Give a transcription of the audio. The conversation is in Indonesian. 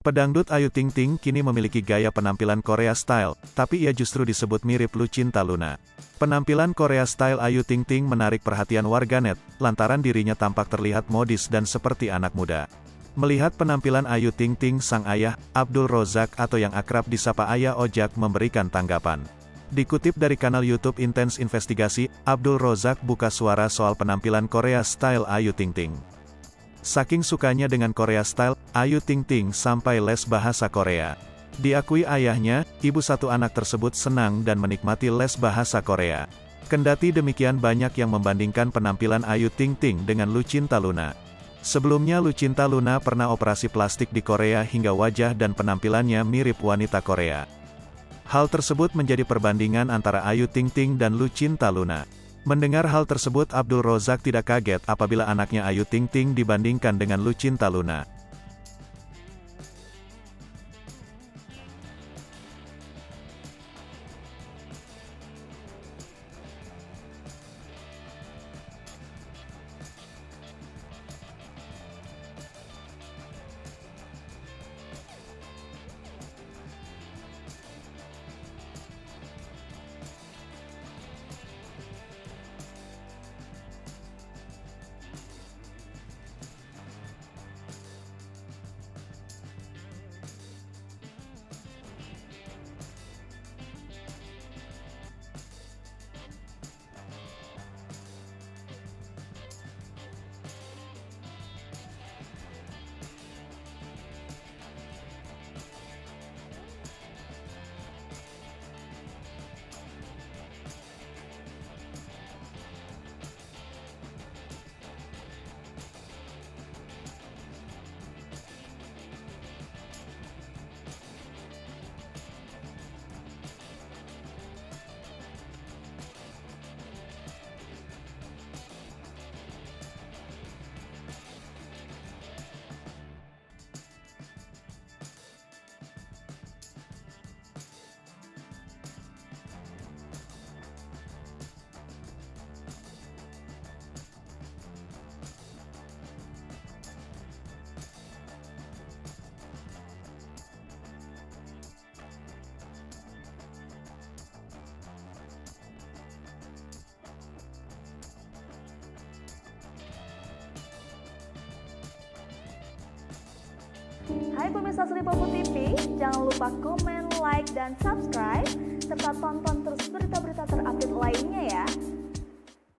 Pedangdut Ayu Ting Ting kini memiliki gaya penampilan Korea Style, tapi ia justru disebut mirip Lucinta Luna. Penampilan Korea Style Ayu Ting Ting menarik perhatian warganet, lantaran dirinya tampak terlihat modis dan seperti anak muda. Melihat penampilan Ayu Ting Ting, sang ayah, Abdul Rozak atau yang akrab disapa Ayah Ojak memberikan tanggapan. Dikutip dari kanal YouTube Intens Investigasi, Abdul Rozak buka suara soal penampilan Korea Style Ayu Ting Ting. Saking sukanya dengan Korea Style, Ayu Ting Ting sampai les bahasa Korea. Diakui ayahnya, ibu satu anak tersebut senang dan menikmati les bahasa Korea. Kendati demikian, banyak yang membandingkan penampilan Ayu Ting Ting dengan Lucinta Luna. Sebelumnya Lucinta Luna pernah operasi plastik di Korea hingga wajah dan penampilannya mirip wanita Korea. Hal tersebut menjadi perbandingan antara Ayu Ting Ting dan Lucinta Luna. Mendengar hal tersebut, Abdul Rozak tidak kaget apabila anaknya Ayu Ting Ting dibandingkan dengan Lucinta Luna. Hai pemirsa Sri Popo TV, jangan lupa komen, like, dan subscribe, serta tonton terus berita-berita terupdate lainnya ya.